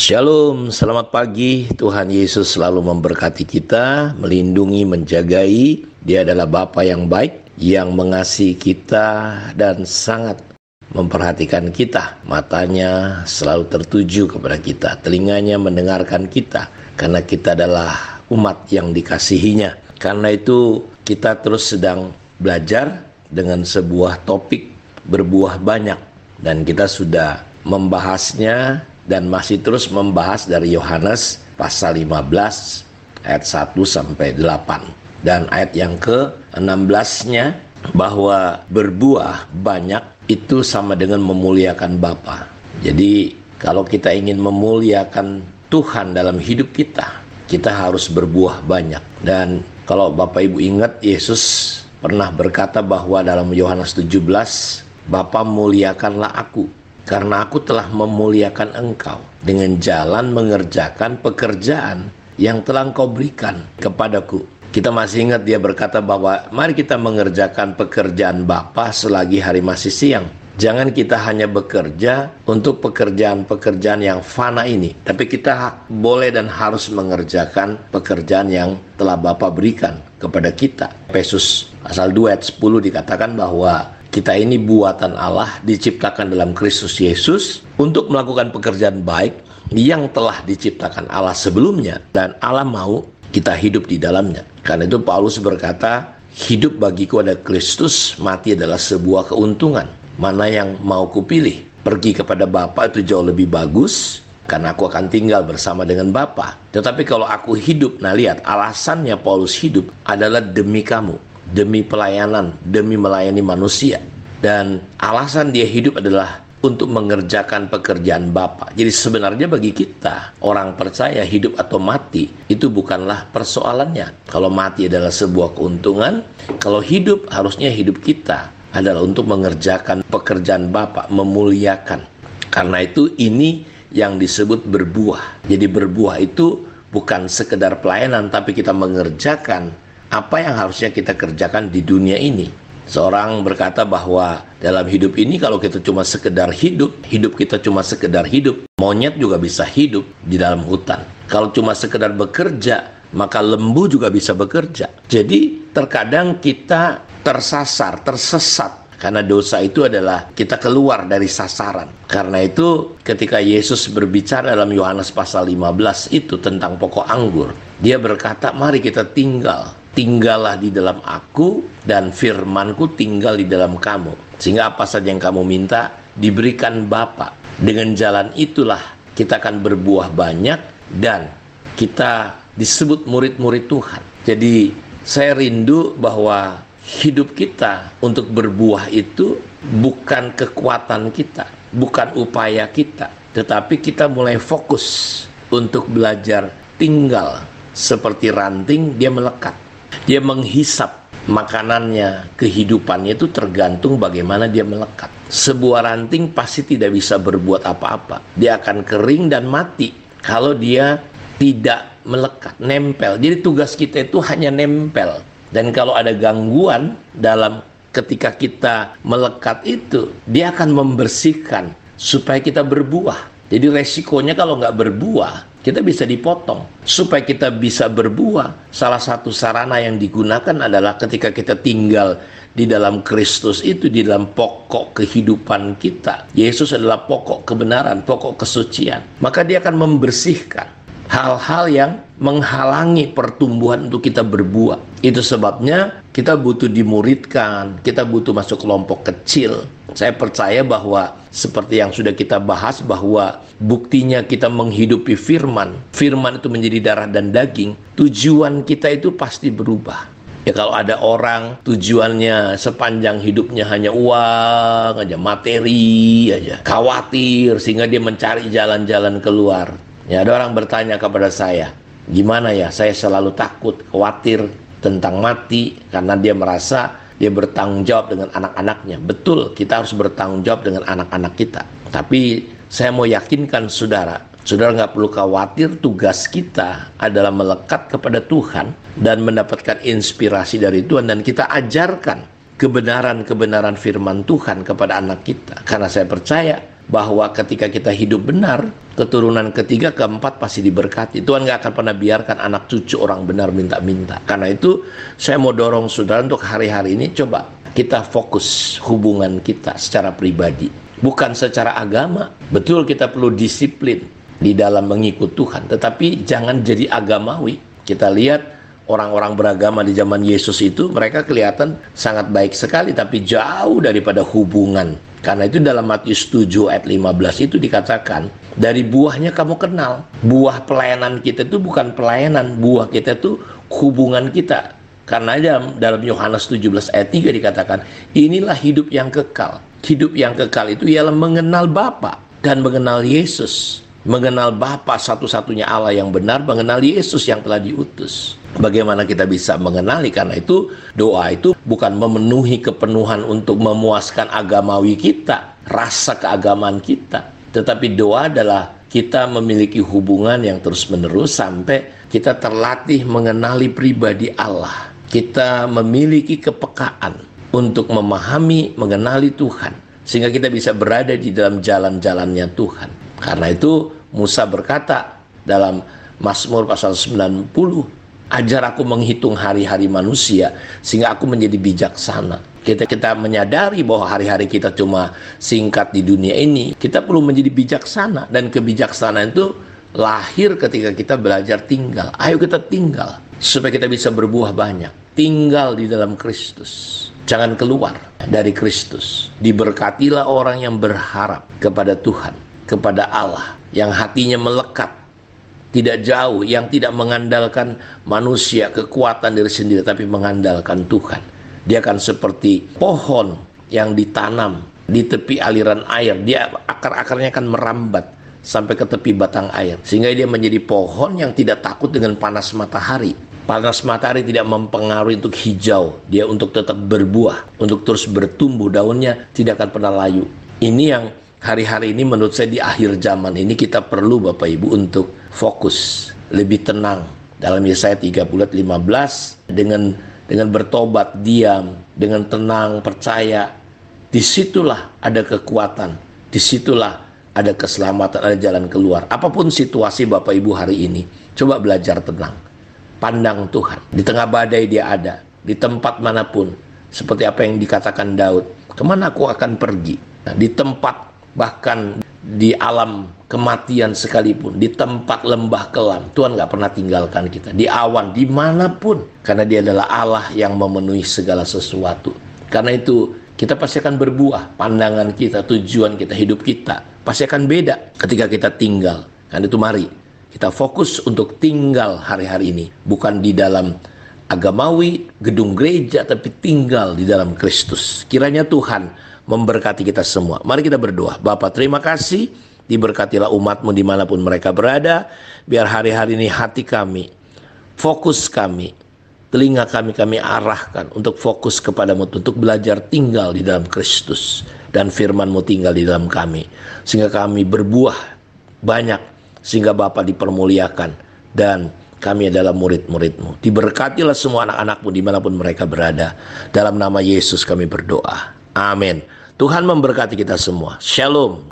Shalom, selamat pagi. Tuhan Yesus selalu memberkati kita, melindungi, menjagai. Dia adalah Bapa yang baik, yang mengasihi kita dan sangat memperhatikan kita. Matanya selalu tertuju kepada kita, telinganya mendengarkan kita, karena kita adalah umat yang dikasihinya. Karena itu kita terus sedang belajar dengan sebuah topik berbuah banyak, dan kita sudah membahasnya dan masih terus membahas dari Yohanes pasal 15 ayat 1 sampai 8. Dan ayat yang ke-16-nya bahwa berbuah banyak itu sama dengan memuliakan Bapa. Jadi kalau kita ingin memuliakan Tuhan dalam hidup kita, kita harus berbuah banyak. Dan kalau Bapak Ibu ingat, Yesus pernah berkata bahwa dalam Yohanes 17, Bapa muliakanlah aku, karena aku telah memuliakan engkau dengan jalan mengerjakan pekerjaan yang telah engkau berikan kepadaku. Kita masih ingat dia berkata bahwa mari kita mengerjakan pekerjaan Bapa selagi hari masih siang. Jangan kita hanya bekerja untuk pekerjaan-pekerjaan yang fana ini, tapi kita boleh dan harus mengerjakan pekerjaan yang telah Bapa berikan kepada kita. Efesus pasal 2 ayat 10 dikatakan bahwa kita ini buatan Allah, diciptakan dalam Kristus Yesus untuk melakukan pekerjaan baik yang telah diciptakan Allah sebelumnya, dan Allah mau kita hidup di dalamnya. Karena itu Paulus berkata, hidup bagiku adalah Kristus, mati adalah sebuah keuntungan. Mana yang mau kupilih? Pergi kepada Bapa itu jauh lebih bagus, karena aku akan tinggal bersama dengan Bapa. Tetapi kalau aku hidup, nah lihat, alasannya Paulus hidup adalah demi kamu, demi pelayanan, demi melayani manusia. Dan alasan dia hidup adalah untuk mengerjakan pekerjaan Bapa. Jadi sebenarnya bagi kita, orang percaya, hidup atau mati itu bukanlah persoalannya. Kalau mati adalah sebuah keuntungan, kalau hidup, harusnya hidup kita adalah untuk mengerjakan pekerjaan Bapa, memuliakan. Karena itu ini yang disebut berbuah. Jadi berbuah itu bukan sekedar pelayanan, tapi kita mengerjakan apa yang harusnya kita kerjakan di dunia ini. Seorang berkata bahwa dalam hidup ini kalau kita cuma sekedar hidup, hidup kita cuma sekedar hidup, monyet juga bisa hidup di dalam hutan. Kalau cuma sekedar bekerja, maka lembu juga bisa bekerja. Jadi terkadang kita tersasar, tersesat, karena dosa itu adalah kita keluar dari sasaran. Karena itu ketika Yesus berbicara dalam Yohanes pasal 15 itu tentang pokok anggur, dia berkata, mari kita tinggallah di dalam aku dan firmanku tinggal di dalam kamu, sehingga apa saja yang kamu minta diberikan Bapa. Dengan jalan itulah kita akan berbuah banyak dan kita disebut murid-murid Tuhan. Jadi saya rindu bahwa hidup kita untuk berbuah itu bukan kekuatan kita, bukan upaya kita, tetapi kita mulai fokus untuk belajar tinggal seperti ranting. Dia melekat, dia menghisap makanannya, kehidupannya itu tergantung bagaimana dia melekat. Sebuah ranting pasti tidak bisa berbuat apa-apa, dia akan kering dan mati kalau dia tidak melekat, nempel. Jadi tugas kita itu hanya nempel. Dan kalau ada gangguan dalam ketika kita melekat itu, dia akan membersihkan supaya kita berbuah. Jadi resikonya kalau nggak berbuah, kita bisa dipotong. Supaya kita bisa berbuah, salah satu sarana yang digunakan adalah ketika kita tinggal di dalam Kristus itu, di dalam pokok kehidupan kita. Yesus adalah pokok kebenaran, pokok kesucian. Maka dia akan membersihkan hal-hal yang menghalangi pertumbuhan untuk kita berbuah. Itu sebabnya kita butuh dimuridkan, kita butuh masuk kelompok kecil. Saya percaya bahwa seperti yang sudah kita bahas, bahwa buktinya kita menghidupi firman itu menjadi darah dan daging, tujuan kita itu pasti berubah. Ya kalau ada orang tujuannya sepanjang hidupnya hanya uang aja, materi aja, khawatir sehingga dia mencari jalan-jalan keluar. Ya, ada orang bertanya kepada saya, gimana ya, saya selalu takut, khawatir tentang mati, karena dia merasa dia bertanggung jawab dengan anak-anaknya. Betul, kita harus bertanggung jawab dengan anak-anak kita. Tapi saya mau yakinkan saudara nggak perlu khawatir. Tugas kita adalah melekat kepada Tuhan dan mendapatkan inspirasi dari Tuhan, dan kita ajarkan kebenaran-kebenaran firman Tuhan kepada anak kita. Karena saya percaya bahwa ketika kita hidup benar, keturunan ketiga, keempat pasti diberkati. Tuhan gak akan pernah biarkan anak cucu orang benar minta-minta. Karena itu saya mau dorong saudara untuk hari-hari ini, coba kita fokus hubungan kita secara pribadi, bukan secara agama. Betul kita perlu disiplin di dalam mengikut Tuhan, tetapi jangan jadi agamawi. Kita lihat orang-orang beragama di zaman Yesus itu, mereka kelihatan sangat baik sekali, tapi jauh daripada hubungan. Karena itu dalam Matius 7 ayat 15 itu dikatakan, dari buahnya kamu kenal. Buah pelayanan kita itu bukan pelayanan, buah kita itu hubungan kita. Karena dalam Yohanes 17 ayat 3 dikatakan, inilah hidup yang kekal. Hidup yang kekal itu ialah mengenal Bapa dan mengenal Yesus. Mengenal Bapa satu-satunya Allah yang benar, mengenal Yesus yang telah diutus. Bagaimana kita bisa mengenali? Karena itu doa itu bukan memenuhi kepenuhan untuk memuaskan agamawi kita, rasa keagamaan kita, tetapi doa adalah kita memiliki hubungan yang terus-menerus sampai kita terlatih mengenali pribadi Allah. Kita memiliki kepekaan untuk memahami, mengenali Tuhan, sehingga kita bisa berada di dalam jalan-jalannya Tuhan. Karena itu Musa berkata dalam Mazmur pasal 90, ajar aku menghitung hari-hari manusia sehingga aku menjadi bijaksana. Kita menyadari bahwa hari-hari kita cuma singkat di dunia ini. Kita perlu menjadi bijaksana, dan kebijaksanaan itu lahir ketika kita belajar tinggal. Ayo kita tinggal supaya kita bisa berbuah banyak. Tinggal di dalam Kristus, jangan keluar dari Kristus. Diberkatilah orang yang berharap kepada Tuhan, kepada Allah, yang hatinya melekat, tidak jauh, yang tidak mengandalkan manusia, kekuatan diri sendiri, tapi mengandalkan Tuhan. Dia akan seperti pohon yang ditanam di tepi aliran air. Dia akar-akarnya akan merambat sampai ke tepi batang air, sehingga dia menjadi pohon yang tidak takut dengan panas matahari. Panas matahari tidak mempengaruhi untuk hijau, dia untuk tetap berbuah, untuk terus bertumbuh, daunnya tidak akan pernah layu. Ini yang hari-hari ini menurut saya di akhir zaman ini kita perlu Bapak Ibu untuk fokus, lebih tenang. Dalam Yesaya 30:15, dengan bertobat, diam, dengan tenang, percaya, disitulah ada kekuatan, disitulah ada keselamatan, ada jalan keluar. Apapun situasi Bapak Ibu hari ini, coba belajar tenang. Pandang Tuhan. Di tengah badai dia ada. Di tempat manapun. Seperti apa yang dikatakan Daud. Kemana aku akan pergi? Nah, di tempat, bahkan di alam kematian sekalipun, di tempat lembah kelam, Tuhan gak pernah tinggalkan kita. Di awan, dimanapun. Karena dia adalah Allah yang memenuhi segala sesuatu. Karena itu kita pasti akan berbuah. Pandangan kita, tujuan kita, hidup kita pasti akan beda ketika kita tinggal. Karena itu mari kita fokus untuk tinggal hari-hari ini. Bukan di dalam agamawi, gedung gereja, tapi tinggal di dalam Kristus. Kiranya Tuhan memberkati kita semua. Mari kita berdoa. Bapa, terima kasih. Diberkatilah umat-Mu dimanapun mereka berada. Biar hari-hari ini hati kami, fokus kami, telinga kami arahkan untuk fokus kepadamu, untuk belajar tinggal di dalam Kristus. Dan firman-Mu tinggal di dalam kami. Sehingga kami berbuah banyak. Sehingga Bapa dipermuliakan. Dan kami adalah murid-murid-Mu. Diberkatilah semua anak-anak-Mu dimanapun mereka berada. Dalam nama Yesus kami berdoa. Amin. Tuhan memberkati kita semua. Shalom.